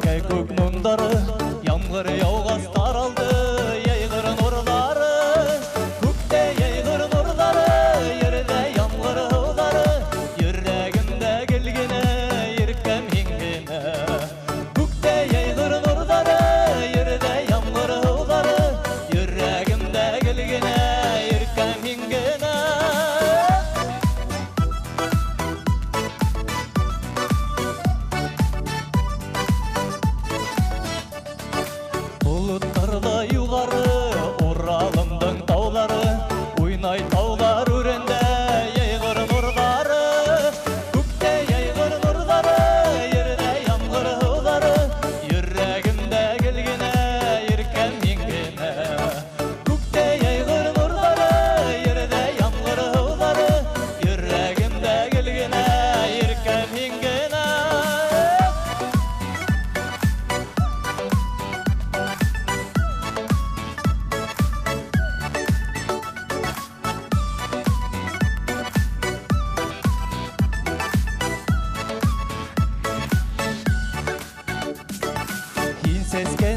Көк мұңдары, ямғыр яуғас таралды, ейғыр нұрлары. Көкте ейғыр нұрлары, ерде ямғыр ұлдары, жүрегімде келгені, еркем еңгені. Көкте ейғыр нұрлары, ерде ямғыр ұлдары, жүрегімде келгені, еркем еңгені. Бұлыттарда юғары, Оралымдың таулары, ойнай таулар өренде, ейғыр нұрлары. Көкте ейғыр нұрлары, ерде ямғыр ұлдары, жүрегімде келгені, еркем еңгені. Көкте ейғыр нұрлары, ерде ямғыр ұлдары, жүрегімде келгені, еркем еңгені. Сескен